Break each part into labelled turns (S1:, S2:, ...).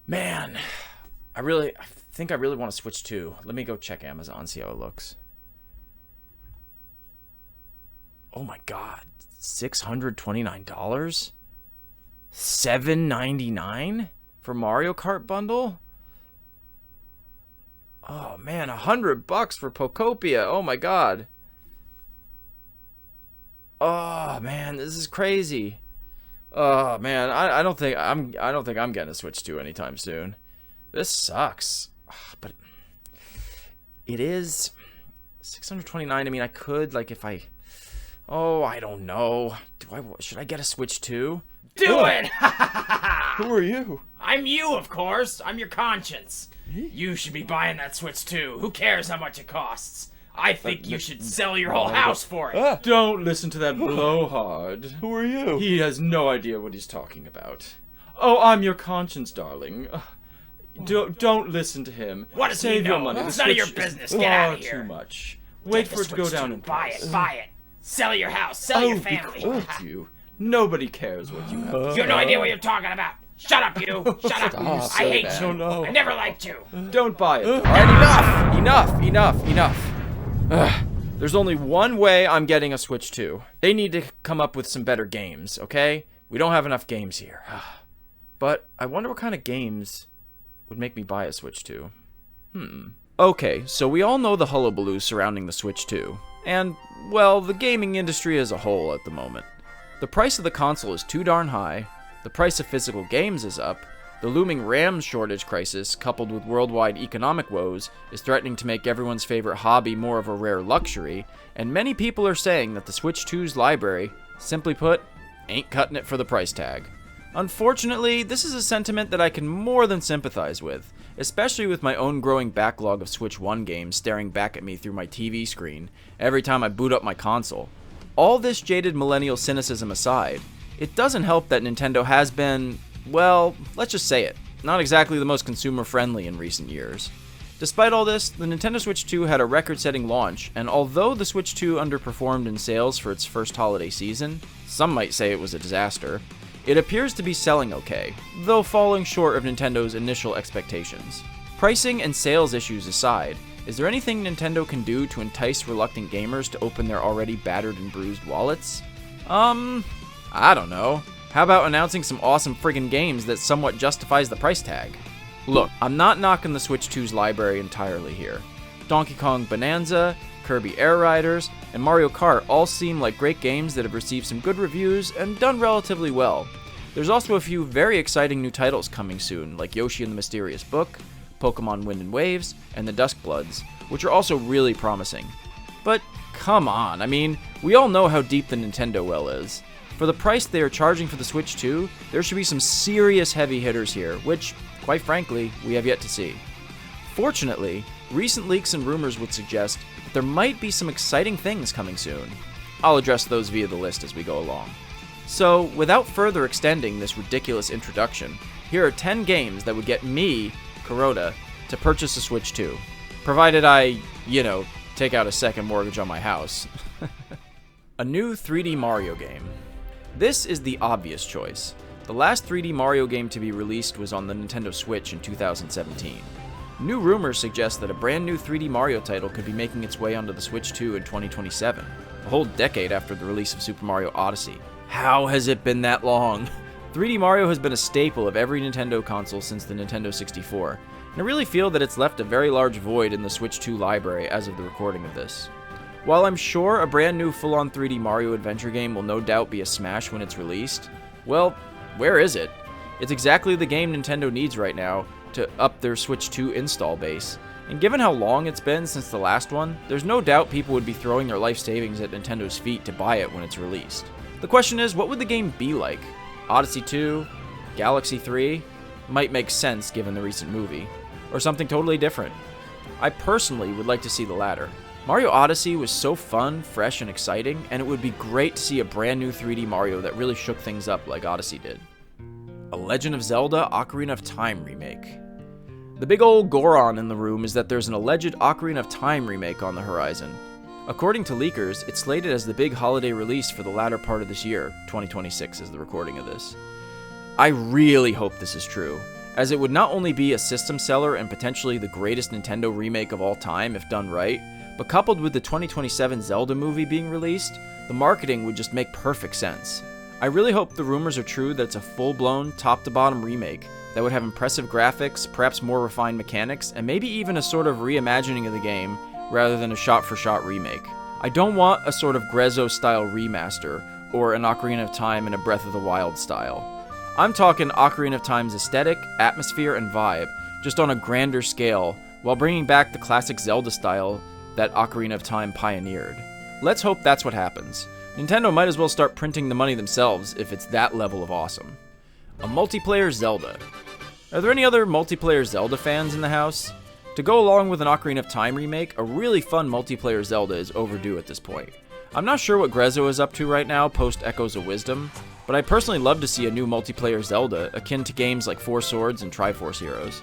S1: Man, I think I really want to Switch 2. Let me go check Amazon, see how it looks. Oh my god, $629? $799 for Mario Kart bundle? Oh man, $100 for Pokopia. Oh my god. Oh man, this is crazy. Oh man, I don't think I'm getting a Switch 2 anytime soon. This sucks. But it is $629. I mean, I could if I I don't know. Should I get a Switch 2?
S2: Do it!
S3: Who are you?
S2: I'm you, of course. I'm your conscience. You should be buying that Switch too. Who cares how much it costs? I think you should sell your whole house for it.
S1: Don't listen to that blowhard.
S3: Who are you?
S1: He has no idea what he's talking about. Oh, I'm your conscience, darling. Don't listen to him.
S2: What does
S1: Save
S2: he know?
S1: your money.
S2: It's
S1: The
S2: none of your
S1: Switch is
S2: business. Get out of
S1: far
S2: here.
S1: Too much. Wait
S2: Get
S1: for
S2: the
S1: it to go
S2: Switch
S1: down
S2: too.
S1: in
S2: Buy
S1: price.
S2: it. Buy it. Sell your house. Sell your family.
S1: Be quiet, you. Nobody cares what you have.
S2: You have no idea what you're talking about. Shut up, you. Shut up.
S3: Stop.
S2: I hate
S3: bad.
S2: you.
S3: Oh, no.
S2: I never liked you.
S1: Don't buy it. And enough. Ugh. There's only one way I'm getting a Switch 2. They need to come up with some better games, okay? We don't have enough games here. But I wonder what kind of games would make me buy a Switch 2. Okay, so we all know the hullabaloo surrounding the Switch 2. And, well, the gaming industry as a whole at the moment. The price of the console is too darn high, the price of physical games is up, the looming RAM shortage crisis, coupled with worldwide economic woes, is threatening to make everyone's favorite hobby more of a rare luxury, and many people are saying that the Switch 2's library, simply put, ain't cutting it for the price tag. Unfortunately, this is a sentiment that I can more than sympathize with, especially with my own growing backlog of Switch 1 games staring back at me through my TV screen every time I boot up my console. All this jaded millennial cynicism aside, it doesn't help that Nintendo has been, well, let's just say it, not exactly the most consumer-friendly in recent years. Despite all this, the Nintendo Switch 2 had a record-setting launch, and although the Switch 2 underperformed in sales for its first holiday season, some might say it was a disaster, it appears to be selling okay, though falling short of Nintendo's initial expectations. Pricing and sales issues aside, is there anything Nintendo can do to entice reluctant gamers to open their already battered and bruised wallets? I don't know. How about announcing some awesome friggin' games that somewhat justifies the price tag? Look, I'm not knocking the Switch 2's library entirely here. Donkey Kong Bonanza, Kirby Air Riders, and Mario Kart all seem like great games that have received some good reviews and done relatively well. There's also a few very exciting new titles coming soon, like Yoshi and the Mysterious Book, Pokemon Wind and Waves, and the Duskbloods, which are also really promising. But come on, I mean, we all know how deep the Nintendo well is. For the price they are charging for the Switch 2, there should be some serious heavy hitters here, which, quite frankly, we have yet to see. Fortunately, recent leaks and rumors would suggest that there might be some exciting things coming soon. I'll address those via the list as we go along. So, without further extending this ridiculous introduction, here are 10 games that would get me, Kuroda, to purchase a Switch 2. Provided I, take out a second mortgage on my house. A new 3D Mario game. This is the obvious choice. The last 3D Mario game to be released was on the Nintendo Switch in 2017. New rumors suggest that a brand new 3D Mario title could be making its way onto the Switch 2 in 2027, a whole decade after the release of Super Mario Odyssey. How has it been that long? 3D Mario has been a staple of every Nintendo console since the Nintendo 64, and I really feel that it's left a very large void in the Switch 2 library as of the recording of this. While I'm sure a brand new full-on 3D Mario adventure game will no doubt be a smash when it's released, well, where is it? It's exactly the game Nintendo needs right now to up their Switch 2 install base, and given how long it's been since the last one, there's no doubt people would be throwing their life savings at Nintendo's feet to buy it when it's released. The question is, what would the game be like? Odyssey 2? Galaxy 3? Might make sense given the recent movie. Or something totally different. I personally would like to see the latter. Mario Odyssey was so fun, fresh, and exciting, and it would be great to see a brand new 3D Mario that really shook things up like Odyssey did. A Legend of Zelda Ocarina of Time remake. The big old Goron in the room is that there's an alleged Ocarina of Time remake on the horizon. According to leakers, it's slated as the big holiday release for the latter part of this year, 2026 is the recording of this. I really hope this is true, as it would not only be a system seller and potentially the greatest Nintendo remake of all time if done right, but coupled with the 2027 Zelda movie being released, the marketing would just make perfect sense. I really hope the rumors are true that it's a full-blown, top-to-bottom remake that would have impressive graphics, perhaps more refined mechanics, and maybe even a sort of reimagining of the game rather than a shot-for-shot remake. I don't want a sort of Grezzo-style remaster, or an Ocarina of Time and a Breath of the Wild style. I'm talking Ocarina of Time's aesthetic, atmosphere, and vibe, just on a grander scale, while bringing back the classic Zelda style that Ocarina of Time pioneered. Let's hope that's what happens. Nintendo might as well start printing the money themselves if it's that level of awesome. A multiplayer Zelda. Are there any other multiplayer Zelda fans in the house? To go along with an Ocarina of Time remake, a really fun multiplayer Zelda is overdue at this point. I'm not sure what Grezzo is up to right now post Echoes of Wisdom, but I'd personally love to see a new multiplayer Zelda akin to games like Four Swords and Triforce Heroes.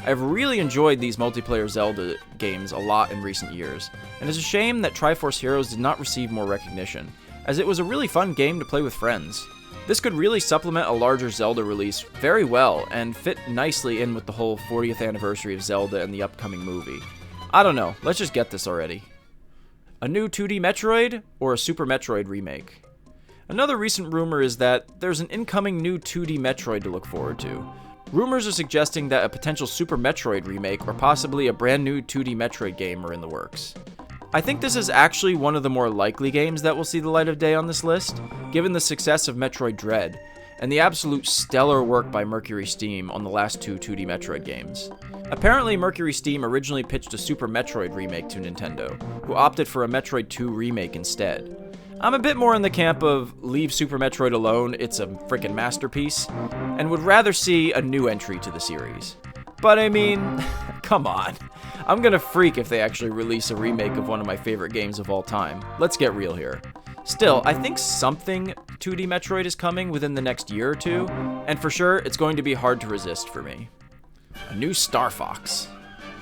S1: I've really enjoyed these multiplayer Zelda games a lot in recent years, and it's a shame that Triforce Heroes did not receive more recognition, as it was a really fun game to play with friends. This could really supplement a larger Zelda release very well and fit nicely in with the whole 40th anniversary of Zelda and the upcoming movie. I don't know, let's just get this already. A new 2D Metroid or a Super Metroid remake? Another recent rumor is that there's an incoming new 2D Metroid to look forward to. Rumors are suggesting that a potential Super Metroid remake or possibly a brand new 2D Metroid game are in the works. I think this is actually one of the more likely games that will see the light of day on this list, given the success of Metroid Dread, and the absolute stellar work by Mercury Steam on the last two 2D Metroid games. Apparently, Mercury Steam originally pitched a Super Metroid remake to Nintendo, who opted for a Metroid 2 remake instead. I'm a bit more in the camp of leave Super Metroid alone, it's a frickin' masterpiece, and would rather see a new entry to the series. But I mean, come on. I'm gonna freak if they actually release a remake of one of my favorite games of all time. Let's get real here. Still, I think something 2D Metroid is coming within the next year or two, and for sure, it's going to be hard to resist for me. A new Star Fox.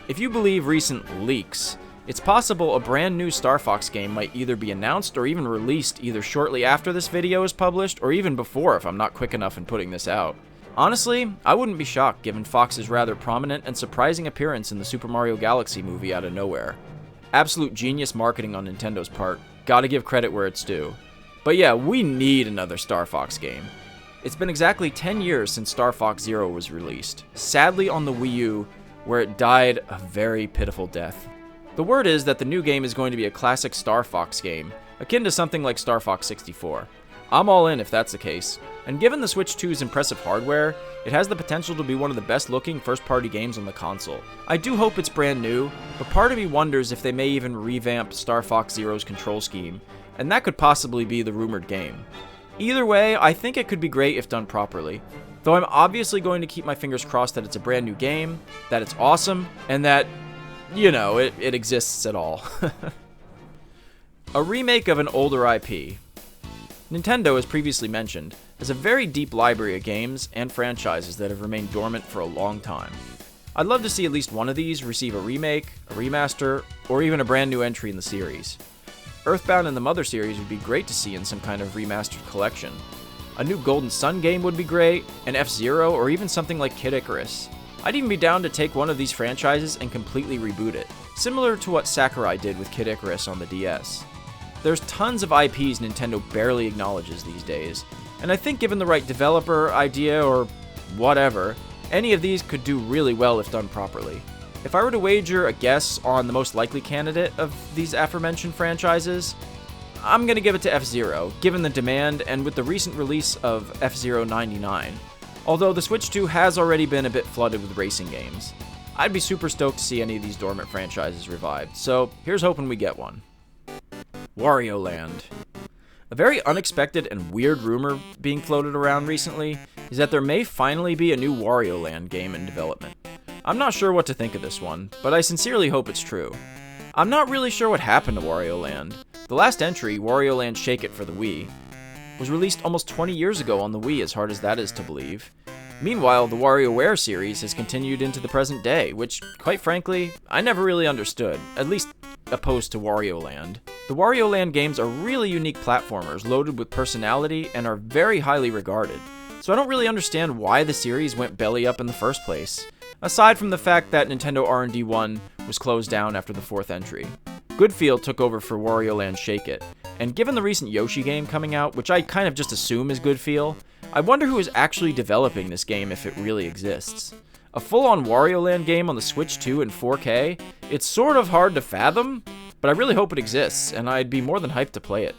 S1: If you believe recent leaks, it's possible a brand new Star Fox game might either be announced or even released either shortly after this video is published or even before if I'm not quick enough in putting this out. Honestly, I wouldn't be shocked given Fox's rather prominent and surprising appearance in the Super Mario Galaxy movie out of nowhere. Absolute genius marketing on Nintendo's part, gotta give credit where it's due. But yeah, we need another Star Fox game. It's been exactly 10 years since Star Fox Zero was released, sadly on the Wii U, where it died a very pitiful death. The word is that the new game is going to be a classic Star Fox game, akin to something like Star Fox 64. I'm all in if that's the case, and given the Switch 2's impressive hardware, it has the potential to be one of the best looking first-party games on the console. I do hope it's brand new, but part of me wonders if they may even revamp Star Fox Zero's control scheme, and that could possibly be the rumored game. Either way, I think it could be great if done properly, though I'm obviously going to keep my fingers crossed that it's a brand new game, that it's awesome, and that, you know, it exists at all. A remake of an older IP. Nintendo, as previously mentioned, has a very deep library of games and franchises that have remained dormant for a long time. I'd love to see at least one of these receive a remake, a remaster, or even a brand new entry in the series. Earthbound and the Mother series would be great to see in some kind of remastered collection. A new Golden Sun game would be great, an F-Zero, or even something like Kid Icarus. I'd even be down to take one of these franchises and completely reboot it, similar to what Sakurai did with Kid Icarus on the DS. There's tons of IPs Nintendo barely acknowledges these days, and I think given the right developer, idea, or whatever, any of these could do really well if done properly. If I were to wager a guess on the most likely candidate of these aforementioned franchises, I'm gonna give it to F-Zero, given the demand and with the recent release of F-Zero 99. Although the Switch 2 has already been a bit flooded with racing games. I'd be super stoked to see any of these dormant franchises revived, so here's hoping we get one. Wario Land. A very unexpected and weird rumor being floated around recently is that there may finally be a new Wario Land game in development. I'm not sure what to think of this one, but I sincerely hope it's true. I'm not really sure what happened to Wario Land. The last entry, Wario Land Shake It for the Wii, was released almost 20 years ago on the Wii, as hard as that is to believe. Meanwhile, the WarioWare series has continued into the present day, which, quite frankly, I never really understood, at least opposed to Wario Land. The Wario Land games are really unique platformers loaded with personality and are very highly regarded. So I don't really understand why the series went belly up in the first place, aside from the fact that Nintendo R&D 1 was closed down after the 4th entry. Goodfield took over for Wario Land Shake It, and given the recent Yoshi game coming out, which I kind of just assume is Goodfield, I wonder who is actually developing this game if it really exists. A full-on Wario Land game on the Switch 2 in 4K? It's sort of hard to fathom, but I really hope it exists, and I'd be more than hyped to play it.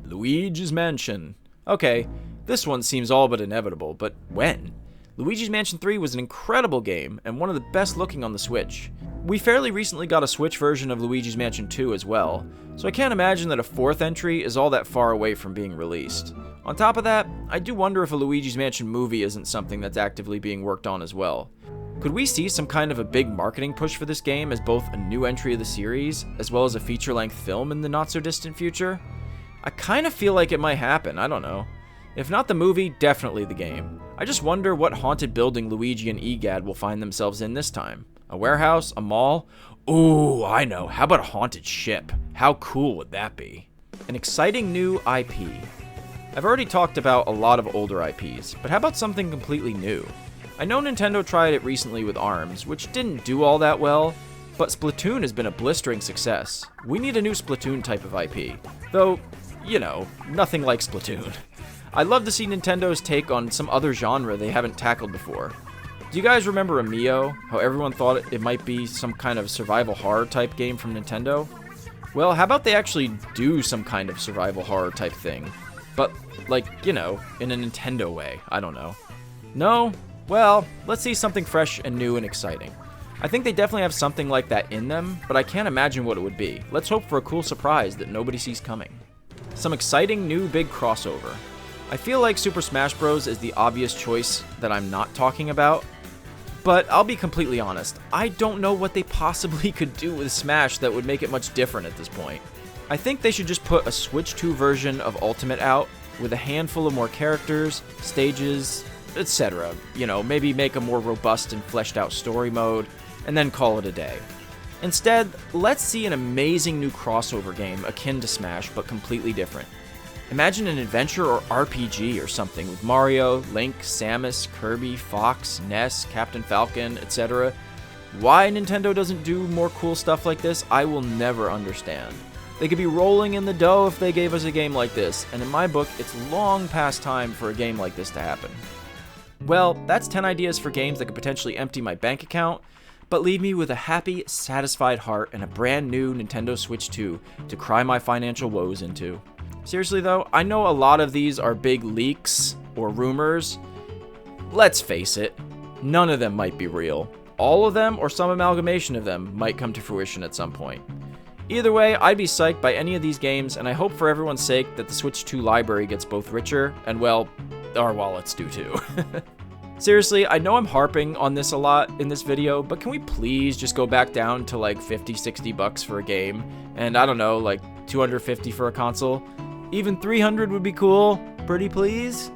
S1: Luigi's Mansion. Okay, this one seems all but inevitable, but when? Luigi's Mansion 3 was an incredible game, and one of the best looking on the Switch. We fairly recently got a Switch version of Luigi's Mansion 2 as well, so I can't imagine that a 4th entry is all that far away from being released. On top of that, I do wonder if a Luigi's Mansion movie isn't something that's actively being worked on as well. Could we see some kind of a big marketing push for this game as both a new entry of the series, as well as a feature-length film in the not-so-distant future? I kind of feel like it might happen, I don't know. If not the movie, definitely the game. I just wonder what haunted building Luigi and Egad will find themselves in this time. A warehouse? A mall? Ooh, I know. How about a haunted ship? How cool would that be? An exciting new IP. I've already talked about a lot of older IPs, but how about something completely new? I know Nintendo tried it recently with ARMS, which didn't do all that well, but Splatoon has been a blistering success. We need a new Splatoon type of IP. Though, you know, nothing like Splatoon. I'd love to see Nintendo's take on some other genre they haven't tackled before. Do you guys remember Amiibo? How everyone thought it might be some kind of survival horror type game from Nintendo? Well, how about they actually do some kind of survival horror type thing? But, like, you know, in a Nintendo way. I don't know. No? Well, let's see something fresh and new and exciting. I think they definitely have something like that in them, but I can't imagine what it would be. Let's hope for a cool surprise that nobody sees coming. Some exciting new big crossover. I feel like Super Smash Bros. Is the obvious choice that I'm not talking about, but I'll be completely honest, I don't know what they possibly could do with Smash that would make it much different at this point. I think they should just put a Switch 2 version of Ultimate out with a handful of more characters, stages, etc. You know, maybe make a more robust and fleshed out story mode, and then call it a day. Instead, let's see an amazing new crossover game akin to Smash, but completely different. Imagine an adventure or RPG or something with Mario, Link, Samus, Kirby, Fox, Ness, Captain Falcon, etc. Why Nintendo doesn't do more cool stuff like this, I will never understand. They could be rolling in the dough if they gave us a game like this, and in my book, it's long past time for a game like this to happen. Well, that's 10 ideas for games that could potentially empty my bank account, but leave me with a happy, satisfied heart and a brand new Nintendo Switch 2 to cry my financial woes into. Seriously though, I know a lot of these are big leaks or rumors. Let's face it, none of them might be real. All of them or some amalgamation of them might come to fruition at some point. Either way, I'd be psyched by any of these games, and I hope for everyone's sake that the Switch 2 library gets both richer and, well, our wallets do too. Seriously, I know I'm harping on this a lot in this video, but can we please just go back down to like 50, 60 bucks for a game, and I don't know, like 250 for a console? Even 300 would be cool. Pretty please?